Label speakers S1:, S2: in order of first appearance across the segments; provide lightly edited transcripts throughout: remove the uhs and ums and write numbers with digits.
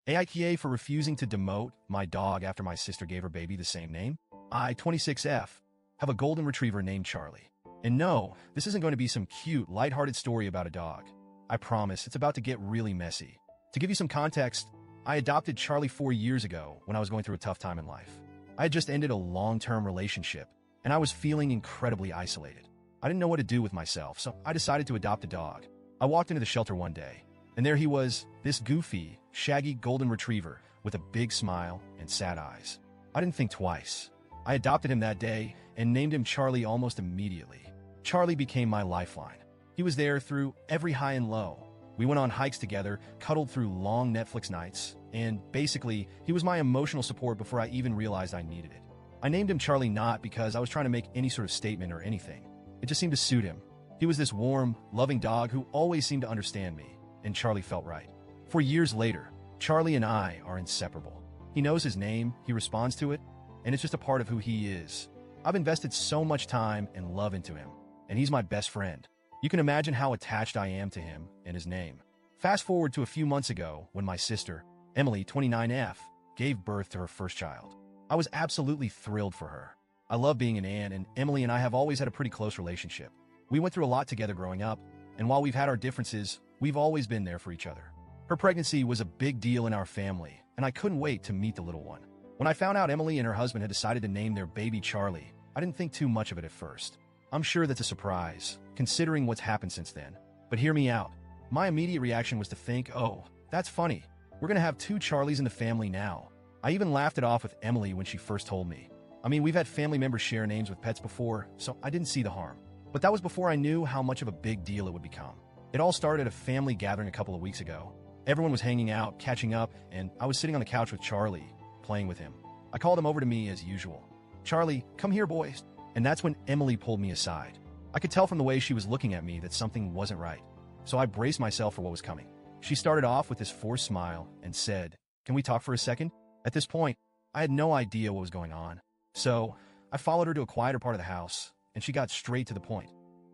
S1: AITA for refusing to demote my dog after my sister gave her baby the same name. I, 26F, have a golden retriever named Charlie. And no, this isn't going to be some cute, lighthearted story about a dog. I promise, it's about to get really messy. To give you some context, I adopted Charlie 4 years ago when I was going through a tough time in life. I had just ended a long-term relationship, and I was feeling incredibly isolated. I didn't know what to do with myself, so I decided to adopt a dog. I walked into the shelter one day, and there he was, this goofy, shaggy golden retriever with a big smile and sad eyes. I didn't think twice. I adopted him that day and named him Charlie almost immediately. Charlie became my lifeline. He was there through every high and low. We went on hikes together, cuddled through long Netflix nights, and basically, he was my emotional support before I even realized I needed it. I named him Charlie not because I was trying to make any sort of statement or anything. It just seemed to suit him. He was this warm, loving dog who always seemed to understand me, and Charlie felt right. 4 years later, Charlie and I are inseparable. He knows his name, he responds to it, and it's just a part of who he is. I've invested so much time and love into him, and he's my best friend. You can imagine how attached I am to him and his name. Fast forward to a few months ago when my sister, Emily, 29F, gave birth to her first child. I was absolutely thrilled for her. I love being an aunt, and Emily and I have always had a pretty close relationship. We went through a lot together growing up, and while we've had our differences, we've always been there for each other. Her pregnancy was a big deal in our family, and I couldn't wait to meet the little one. When I found out Emily and her husband had decided to name their baby Charlie, I didn't think too much of it at first. I'm sure that's a surprise, considering what's happened since then. But hear me out. My immediate reaction was to think, oh, that's funny. We're gonna have 2 Charlies in the family now. I even laughed it off with Emily when she first told me. I mean, we've had family members share names with pets before, so I didn't see the harm. But that was before I knew how much of a big deal it would become. It all started at a family gathering a couple of weeks ago. Everyone was hanging out, catching up, and I was sitting on the couch with Charlie, playing with him. I called him over to me as usual. Charlie, come here, boys. And that's when Emily pulled me aside. I could tell from the way she was looking at me that something wasn't right. So I braced myself for what was coming. She started off with this forced smile and said, "Can we talk for a second?" At this point, I had no idea what was going on. So I followed her to a quieter part of the house, and she got straight to the point.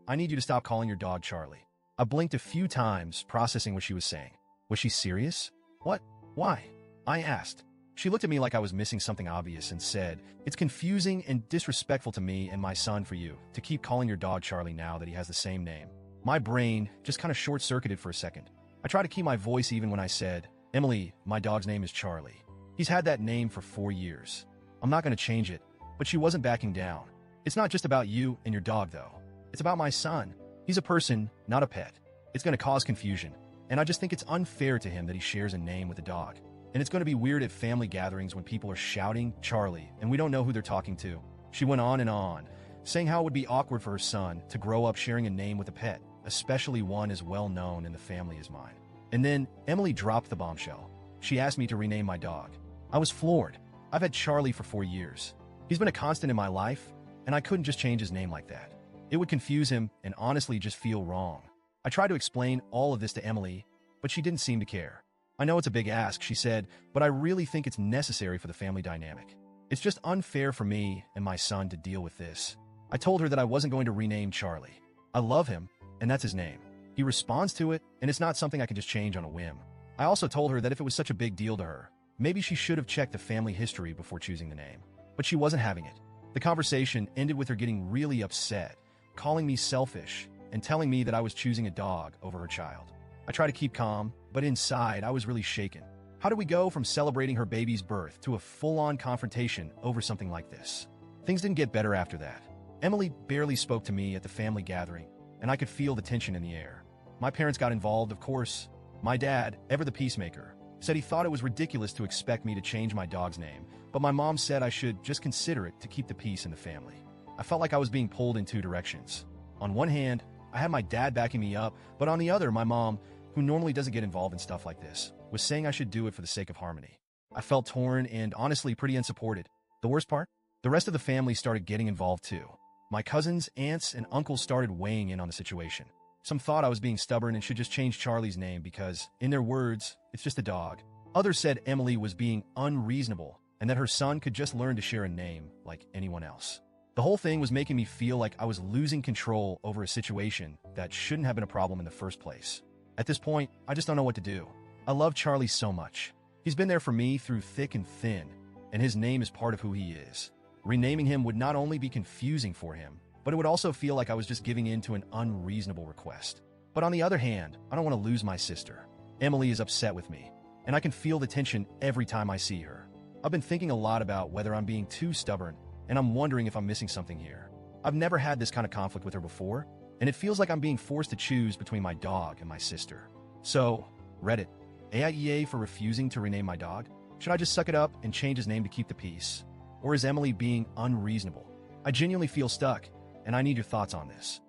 S1: "I need you to stop calling your dog Charlie." I blinked a few times, processing what she was saying. Was she serious? What? Why? I asked. She looked at me like I was missing something obvious and said, "It's confusing and disrespectful to me and my son for you to keep calling your dog Charlie now that he has the same name." My brain just kind of short-circuited for a second. I tried to keep my voice even when I said, "Emily, my dog's name is Charlie. He's had that name for 4 years. I'm not going to change it." But she wasn't backing down. "It's not just about you and your dog, though. It's about my son. He's a person, not a pet. It's going to cause confusion, and I just think it's unfair to him that he shares a name with a dog. And it's going to be weird at family gatherings when people are shouting Charlie and we don't know who they're talking to." She went on, saying how it would be awkward for her son to grow up sharing a name with a pet, especially one as well known in the family as mine. And then Emily dropped the bombshell. She asked me to rename my dog. I was floored. I've had Charlie for 4 years. He's been a constant in my life, and I couldn't just change his name like that. It would confuse him and honestly just feel wrong. I tried to explain all of this to Emily, but she didn't seem to care. "I know it's a big ask," she said, "but I really think it's necessary for the family dynamic. It's just unfair for me and my son to deal with this." I told her that I wasn't going to rename Charlie. I love him, and that's his name. He responds to it, and it's not something I can just change on a whim. I also told her that if it was such a big deal to her, maybe she should have checked the family history before choosing the name. But she wasn't having it. The conversation ended with her getting really upset, calling me selfish, and telling me that I was choosing a dog over her child. I tried to keep calm, but inside I was really shaken. How did we go from celebrating her baby's birth to a full-on confrontation over something like this? Things didn't get better after that. Emily barely spoke to me at the family gathering, and I could feel the tension in the air. My parents got involved, of course. My dad, ever the peacemaker, said he thought it was ridiculous to expect me to change my dog's name, but my mom said I should just consider it to keep the peace in the family. I felt like I was being pulled in 2 directions. On one hand, I had my dad backing me up, but on the other, my mom, who normally doesn't get involved in stuff like this, was saying I should do it for the sake of harmony. I felt torn and honestly pretty unsupported. The worst part? The rest of the family started getting involved too. My cousins, aunts, and uncles started weighing in on the situation. Some thought I was being stubborn and should just change Charlie's name because, in their words, it's just a dog. Others said Emily was being unreasonable and that her son could just learn to share a name like anyone else. The whole thing was making me feel like I was losing control over a situation that shouldn't have been a problem in the first place. At this point, I just don't know what to do. I love Charlie so much. He's been there for me through thick and thin, and his name is part of who he is. Renaming him would not only be confusing for him, but it would also feel like I was just giving in to an unreasonable request. But on the other hand, I don't want to lose my sister. Emily is upset with me, and I can feel the tension every time I see her. I've been thinking a lot about whether I'm being too stubborn, and I'm wondering if I'm missing something here. I've never had this kind of conflict with her before, and it feels like I'm being forced to choose between my dog and my sister. So, Reddit, AITA for refusing to rename my dog? Should I just suck it up and change his name to keep the peace? Or is Emily being unreasonable? I genuinely feel stuck, and I need your thoughts on this.